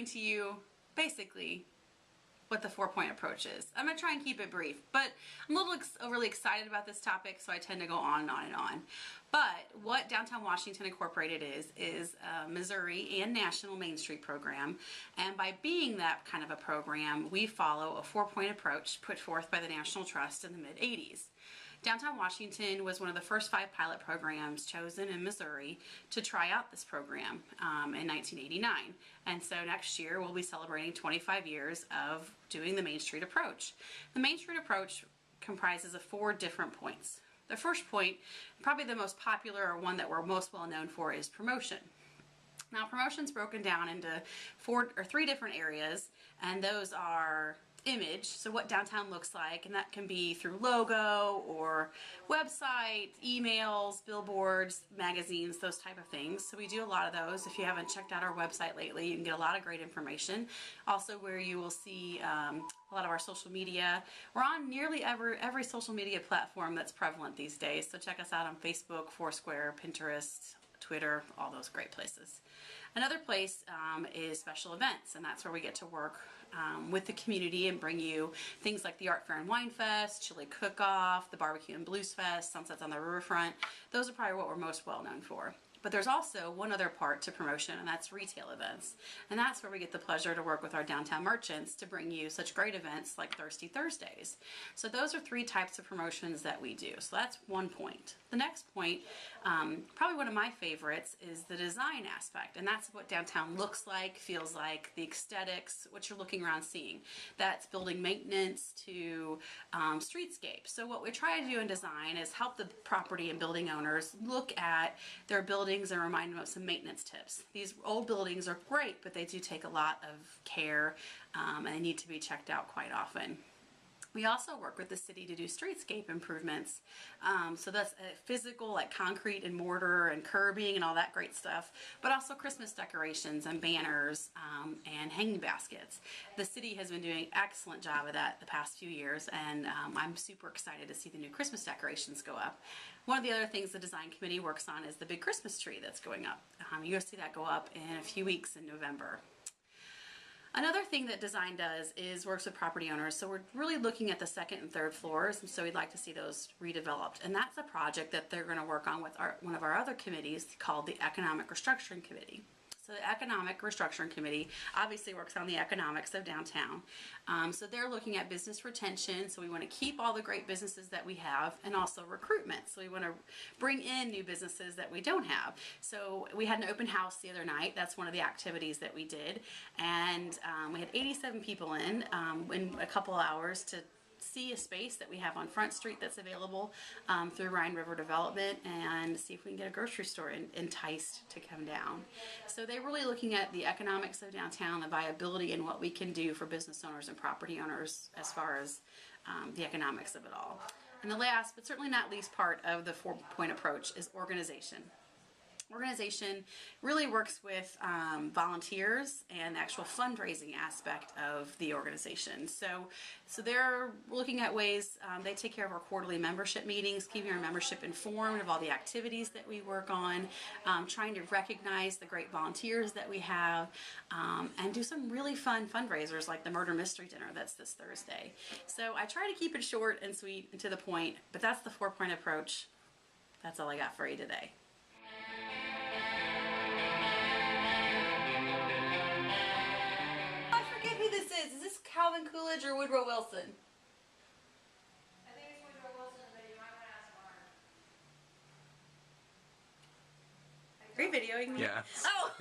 explain to you basically what the 4-point approach is. I'm going to try and keep it brief, but I'm a little overly excited about this topic, so I tend to go on and on and on. But what Downtown Washington Incorporated is a Missouri and national Main Street program, and by being that kind of a program, we follow a 4-point approach put forth by the National Trust in the mid-80s. Downtown Washington was one of the first 5 pilot programs chosen in Missouri to try out this program in 1989. And so next year we'll be celebrating 25 years of doing the Main Street approach. The Main Street approach comprises of 4 different points. The first point, probably the most popular or one that we're most well known for, is promotion. Now, promotion's broken down into 3 different areas, and those are image, so what downtown looks like, and that can be through logo or website, emails, billboards, magazines, those type of things. So we do a lot of those. If you haven't checked out our website lately, you can get a lot of great information. Also, where you will see a lot of our social media. We're on nearly every social media platform that's prevalent these days, so check us out on Facebook, Foursquare, Pinterest, Twitter, all those great places. Another place is special events, and that's where we get to work with the community and bring you things like the Art Fair and Wine Fest, Chili Cook-Off, the Barbecue and Blues Fest, Sunsets on the Riverfront. Those are probably what we're most well known for. But there's also one other part to promotion, and that's retail events. And that's where we get the pleasure to work with our downtown merchants to bring you such great events like Thirsty Thursdays. So those are 3 types of promotions that we do. So that's one point. The next point, probably one of my favorites, is the design aspect. And that's what downtown looks like, feels like, the aesthetics, what you're looking around seeing. That's building maintenance to streetscape. So what we try to do in design is help the property and building owners look at their buildings and remind them of some maintenance tips. These old buildings are great, but they do take a lot of care and they need to be checked out quite often. We also work with the city to do streetscape improvements. So that's physical, like concrete and mortar and curbing and all that great stuff, but also Christmas decorations and banners and hanging baskets. The city has been doing an excellent job of that the past few years, and I'm super excited to see the new Christmas decorations go up. One of the other things the design committee works on is the big Christmas tree that's going up. You'll see that go up in a few weeks in November. Another thing that design does is works with property owners. So we're really looking at the 2nd and 3rd floors, and so we'd like to see those redeveloped. And that's a project that they're going to work on with one of our other committees called the Economic Restructuring Committee. So the Economic Restructuring Committee obviously works on the economics of downtown. So they're looking at business retention, so we want to keep all the great businesses that we have, and also recruitment. So we want to bring in new businesses that we don't have. So we had an open house the other night. That's one of the activities that we did. And we had 87 people in a couple hours to see a space that we have on Front Street that's available through Rhine River Development, and see if we can get a grocery store enticed to come down. So they're really looking at the economics of downtown, the viability, and what we can do for business owners and property owners as far as the economics of it all. And the last, but certainly not least part of the 4-point approach is organization. Organization really works with volunteers and the actual fundraising aspect of the organization. So they're looking at ways, they take care of our quarterly membership meetings, keeping our membership informed of all the activities that we work on, trying to recognize the great volunteers that we have, and do some really fun fundraisers like the Murder Mystery Dinner that's this Thursday. So I try to keep it short and sweet and to the point, but that's the 4-point approach. That's all I got for you today. Is this Calvin Coolidge or Woodrow Wilson? I think it's Woodrow Wilson, but you might want to ask Mark. Are you videoing me? Yeah. Oh!